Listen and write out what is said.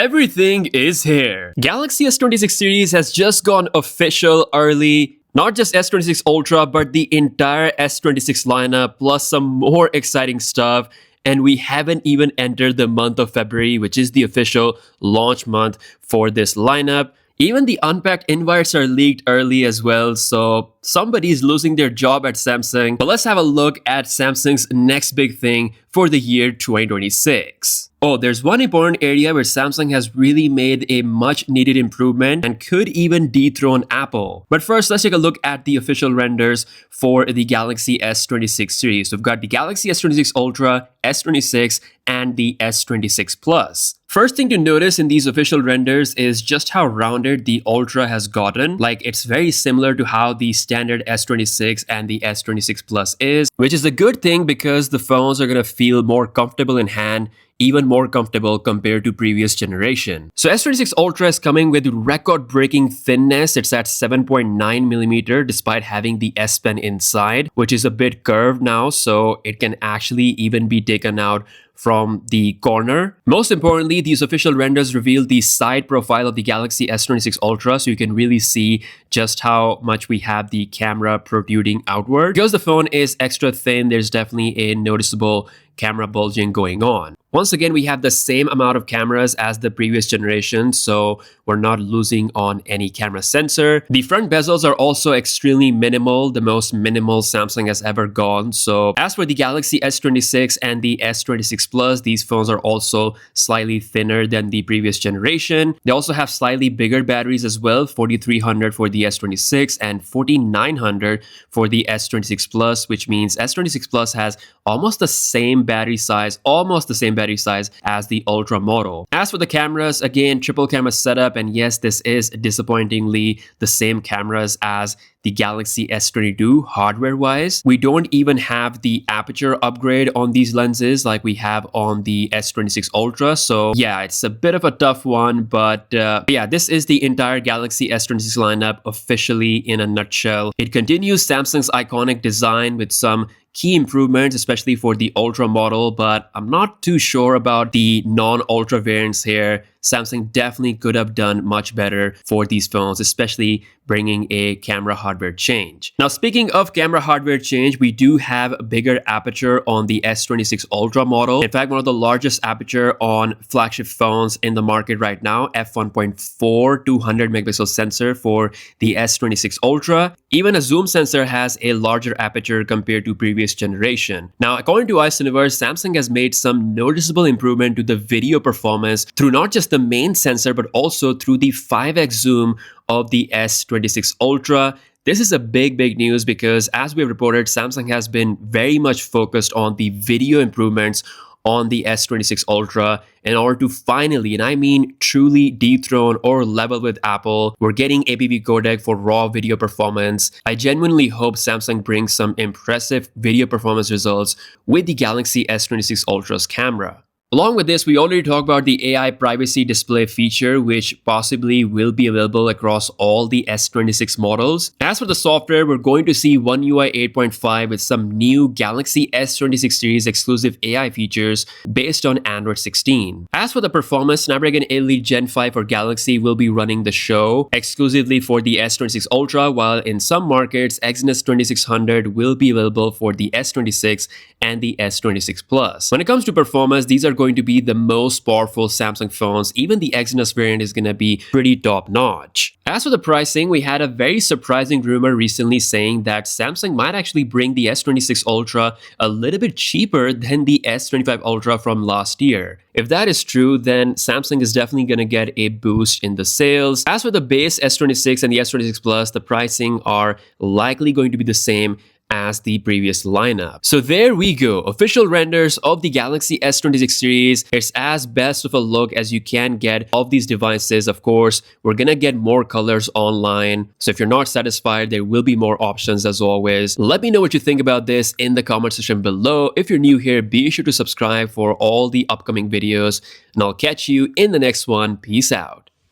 Everything is here. Galaxy S26 series has just gone official early. Not just S26 Ultra, but the entire S26 lineup, plus some more exciting stuff. And we haven't even entered the month of February, which is the official launch month for this lineup. Even the unpacked invites are leaked early as well, so somebody's losing their job at Samsung. But let's have a look at Samsung's next big thing for the year 2026. Oh, there's one important area where Samsung has really made a much needed improvement and could even dethrone Apple. But first, let's take a look at the official renders for the Galaxy S26 series. So we've got the Galaxy S26 Ultra, S26, and the S26 Plus. First thing to notice in these official renders is just how rounded the Ultra has gotten. Like, it's very similar to how the standard S26 and the S26 Plus is, which is a good thing because the phones are going to feel more comfortable in hand, even more comfortable compared to previous generation. So S26 Ultra is coming with record-breaking thinness. It's at 7.9mm despite having the S Pen inside, which is a bit curved now, so it can actually even be taken out from the corner. Most importantly, these official renders reveal the side profile of the Galaxy S26 Ultra, so you can really see just how much we have the camera protruding outward. Because the phone is extra thin, there's definitely a noticeable camera bulging going on. Once again, we have the same amount of cameras as the previous generation, so we're not losing on any camera sensor. The front bezels are also extremely minimal, the most minimal Samsung has ever gone. So as for the Galaxy S26 and the S26 Plus, these phones are also slightly thinner than the previous generation. They also have slightly bigger batteries as well, 4300 for the S26 and 4900 for the S26 Plus, which means S26 Plus has almost the same battery size as the Ultra model. As for the cameras, again, triple camera setup, and yes, this is disappointingly the same cameras as the Galaxy S22 hardware-wise. We don't even have the aperture upgrade on these lenses like we have on the S26 Ultra. So yeah, it's a bit of a tough one, but yeah, this is the entire Galaxy S26 lineup officially in a nutshell. It continues Samsung's iconic design with some key improvements, especially for the Ultra model, but I'm not too sure about the non-Ultra variants here. Samsung definitely could have done much better for these phones, especially bringing a camera hardware change. Now, speaking of camera hardware change, we do have a bigger aperture on the S26 Ultra model. In fact, one of the largest aperture on flagship phones in the market right now, f1.4 200 megapixel sensor for the S26 Ultra. Even a zoom sensor has a larger aperture compared to previous generation. Now, according to Ice Universe, Samsung has made some noticeable improvement to the video performance through not just the main sensor, but also through the 5x zoom of the S26 Ultra. This is a big news because, as we have reported, Samsung has been very much focused on the video improvements on the S26 Ultra in order to finally, and I mean truly, dethrone or level with Apple. We're getting APB codec for raw video performance. I genuinely hope Samsung brings some impressive video performance results with the Galaxy S26 Ultra's camera. Along with this, we already talked about the AI privacy display feature, which possibly will be available across all the S26 models. As for the software, we're going to see One UI 8.5 with some new Galaxy S26 series exclusive AI features based on Android 16. As for the performance, Snapdragon Elite Gen 5 for Galaxy will be running the show exclusively for the S26 Ultra, while in some markets, Exynos 2600 will be available for the S26 and the S26 Plus. When it comes to performance, these are going to be the most powerful Samsung phones. Even the Exynos variant is going to be pretty top notch. As for the pricing, we had a very surprising rumor recently saying that Samsung might actually bring the S26 Ultra a little bit cheaper than the S25 Ultra from last year. If that is true, then Samsung is definitely going to get a boost in the sales. As for the base S26 and the S26 Plus, the pricing are likely going to be the same as the previous lineup. So there we go, official renders of the Galaxy S26 series. It's as best of a look as you can get of these devices. Of course, we're gonna get more colors online, so if you're not satisfied, there will be more options as always. Let me know what you think about this in the comment section below. If you're new here, be sure to subscribe for all the upcoming videos, and I'll catch you in the next one. Peace out.